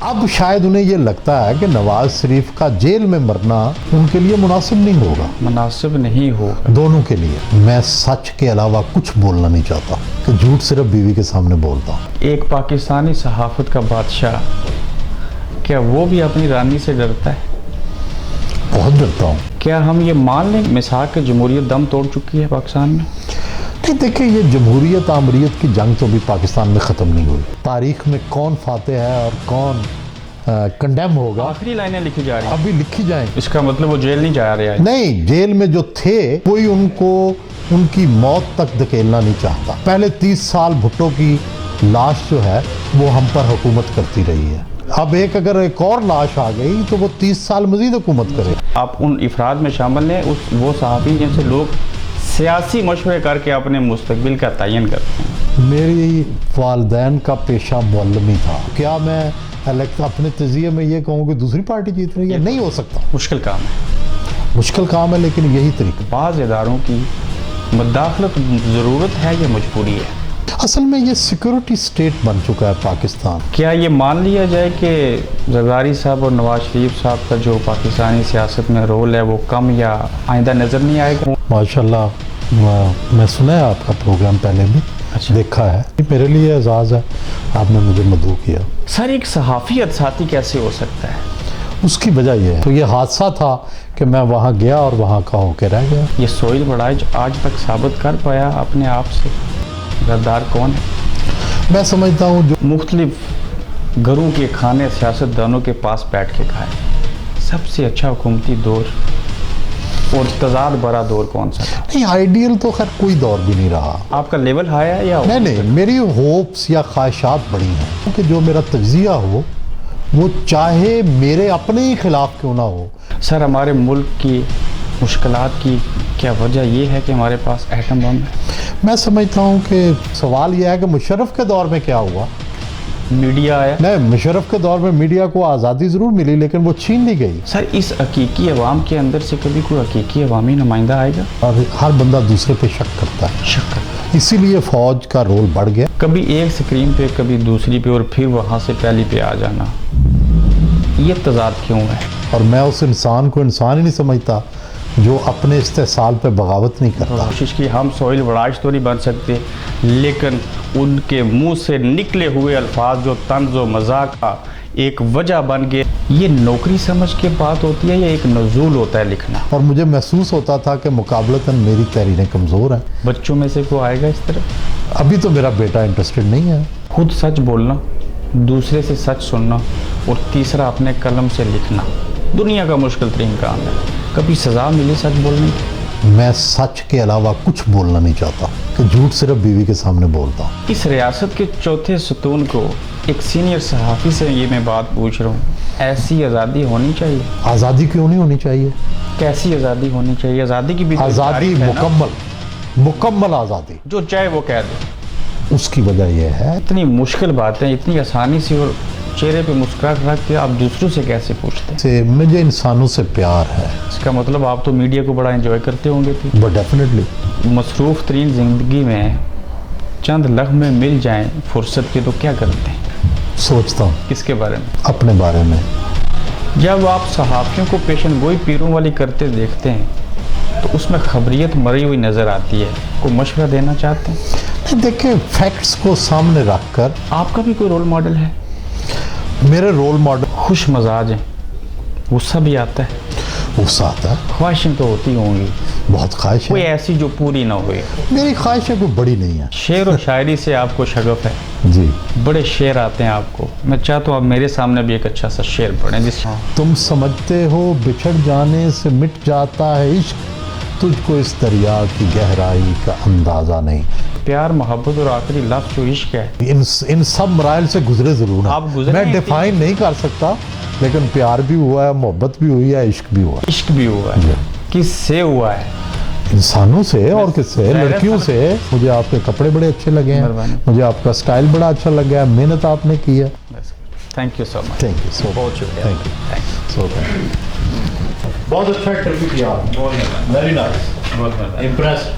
اب شاید انہیں یہ لگتا ہے کہ نواز شریف کا جیل میں مرنا ان کے لیے مناسب نہیں ہوگا، مناسب نہیں ہوگا دونوں کے لیے۔ میں سچ کے علاوہ کچھ بولنا نہیں چاہتا کہ جھوٹ صرف بیوی کے سامنے بولتا ہوں۔ ایک پاکستانی صحافت کا بادشاہ، کیا وہ بھی اپنی رانی سے ڈرتا ہے؟ بہت ڈرتا ہوں۔ کیا ہم یہ مان لیں مساق کہ جمہوریت دم توڑ چکی ہے پاکستان میں؟ نہیں، دیکھیں، یہ جمہوریت آمریت کی جنگ تو بھی پاکستان میں ختم نہیں ہوئی۔ تاریخ میں کون فاتح ہے اور کون کنڈیم ہوگا آخری لائنیں لکھی جا رہی ہیں، ابھی لکھی جائیں۔ اس کا مطلب وہ جیل نہیں جا رہا ہے؟ نہیں، جیل میں جو تھے کوئی ان کو ان کی موت تک دھکیلنا نہیں چاہتا۔ پہلے 30 سال بھٹو کی لاش جو ہے وہ ہم پر حکومت کرتی رہی ہے، اب اگر ایک اور لاش آ گئی تو وہ 30 سال مزید حکومت کرے۔ آپ ان افراد میں شامل ہیں وہ صحافی جن سے لوگ سیاسی مشورے کر کے اپنے مستقبل کا تعین کرتے ہیں؟ میری والدین کا پیشہ معلم ہی تھا۔ کیا میں اپنے تجزیے میں یہ کہوں کہ دوسری پارٹی جیت رہی ہے؟ نہیں ہو سکتا، مشکل کام ہے، مشکل کام ہے، لیکن یہی طریقہ۔ بعض اداروں کی مداخلت ضرورت ہے یا مجبوری ہے؟ اصل میں یہ سیکورٹی سٹیٹ بن چکا ہے پاکستان۔ کیا یہ مان لیا جائے کہ زرداری صاحب اور نواز شریف صاحب کا جو پاکستانی سیاست میں رول ہے وہ کم یا آئندہ نظر نہیں آئے گا؟ ماشاءاللہ، میں سنا ہے آپ کا پروگرام پہلے بھی، دیکھا ہے، میرے لیے اعزاز ہے، آپ نے مجھے مدعو کیا۔ سر، ایک صحافی ساتھی کیسے ہو سکتا ہے؟ اس کی وجہ یہ ہے، تو یہ حادثہ تھا کہ میں وہاں گیا اور وہاں کا ہو کے رہ گیا۔ یہ سہیل وڑائچ آج تک ثابت کر پایا اپنے آپ سے غدار کون ہے؟ میں سمجھتا ہوں جو مختلف گھروں کے کھانے سیاستدانوں کے پاس بیٹھ کے کھائے، سب سے اچھا حکومتی دور اور تضاد بڑا دور کون سا تھا؟ نہیں، آئیڈیل تو خیر کوئی دور بھی نہیں رہا۔ آپ کا لیول ہائی ہے یا نہیں، میری ہوپس یا خواہشات بڑی ہیں کہ جو میرا تجزیہ ہو وہ چاہے میرے اپنے ہی خلاف کیوں نہ ہو۔ سر، ہمارے ملک کی مشکلات کی کیا وجہ یہ ہے کہ ہمارے پاس ایٹم بم ہے؟ میں سمجھتا ہوں کہ سوال یہ ہے کہ مشرف کے دور میں کیا ہوا؟ میڈیا آیا؟ نہیں، مشرف کے دور میں میڈیا کو آزادی ضرور ملی لیکن وہ چھین لی گئی۔ سر، اس حقیقی عوام کے اندر سے کبھی کوئی حقیقی عوامی نمائندہ آئے گا؟ اور ہر بندہ دوسرے پہ شک کرتا ہے، اسی لیے فوج کا رول بڑھ گیا۔ کبھی ایک سکرین پہ کبھی دوسری پہ اور پھر وہاں سے پہلی پہ آ جانا، یہ تضاد کیوں ہے؟ اور میں اس انسان کو انسان ہی نہیں سمجھتا جو اپنے استحصال پہ بغاوت نہیں کرتا۔ کوشش کی ہم سہیل وڑائچ تو نہیں بن سکتے، لیکن ان کے منہ سے نکلے ہوئے الفاظ جو طنز و مذاق کا ایک وجہ بن گئے، یہ نوکری سمجھ کے بات ہوتی ہے یا ایک نزول ہوتا ہے لکھنا؟ اور مجھے محسوس ہوتا تھا کہ مقابلتاً میری تحریریں کمزور ہیں۔ بچوں میں سے کوئی آئے گا اس طرح؟ ابھی تو میرا بیٹا انٹرسٹڈ نہیں ہے۔ خود سچ بولنا، دوسرے سے سچ سننا اور تیسرا اپنے قلم سے لکھنا دنیا کا مشکل ترین کام ہے۔ کبھی سزا ملی سچ بولنے کی؟ میں سچ کے علاوہ کچھ بولنا نہیں چاہتا کہ جھوٹ صرف بیوی کے سامنے بولتا ہوں۔ اس ریاست کے چوتھے ستون کو ایک سینئر صحافی سے یہ میں بات پوچھ رہا ہوں، ایسی آزادی ہونی چاہیے؟ آزادی کیوں نہیں ہونی چاہیے؟ کیسی آزادی ہونی چاہیے؟ آزادی کی بھی آزادی مکمل آزادی، جو چاہے وہ کہہ دے۔ اس کی وجہ یہ ہے، اتنی مشکل باتیں اتنی آسانی سے اور چہرے پہ مسکراہٹ رکھ کے آپ دوسروں سے کیسے پوچھتے ہیں؟ مجھے انسانوں سے پیار ہے۔ اس کا مطلب آپ تو میڈیا کو بڑا انجوائے کرتے ہوں گے تھے؟ But definitely. مصروف ترین زندگی میں چند لمحے مل جائیں فرصت کے تو کیا کرتے ہیں؟ سوچتا ہوں کس کے بارے میں؟ اپنے بارے میں۔ جب آپ صحافیوں کو پیشن گوئی پیروں والی کرتے دیکھتے ہیں تو اس میں خبریت مری ہوئی نظر آتی ہے، کوئی مشورہ دینا چاہتے ہیں؟ دیکھیں، فیکٹس کو سامنے رکھ کر۔ آپ کا بھی کوئی رول ماڈل ہے؟ میرے رول ماڈل خوش مزاج ہیں، غصہ بھی آتا ہے، غصہ آتا ہے، خواہشیں تو ہوتی ہوں گی، بہت خواہش کوئی ہے، ایسی جو پوری نہ ہوئے؟ میری خواہشیں کوئی بڑی نہیں ہیں۔ شعر و شاعری سے آپ کو شغف ہے، جی، بڑے شعر آتے ہیں آپ کو، میں چاہتا ہوں آپ میرے سامنے بھی ایک اچھا سا شعر پڑھیں جس تم سمجھتے ہو بچھڑ جانے سے مٹ جاتا ہے عشق، تجھ کو اس دریا کی گہرائی کا اندازہ نہیں۔ پیار، محبت اور آخری لفظ جو عشق ہے، ان سب مراحل سے گزرے ضرور ہیں، آپ گزرے میں ہیں؟ ڈیفائن نہیں کر سکتا، لیکن پیار بھی ہوا ہے، محبت بھی ہوئی ہے، عشق بھی ہوا ہے۔ عشق بھی ہوا ہے، کس سے ہوا ہے؟ انسانوں سے اور کس سے؟ لڑکیوں سے۔ مجھے آپ کے کپڑے بڑے اچھے لگے ہیں، مجھے آپ کا سٹائل بڑا اچھا لگا ہے، محنت آپ نے کی ہے۔ Thank you so much, thank you so بہت شکریہ، تھینک یو سو بہت اچھا انٹرویو کیا، ویری نائس، امپریس۔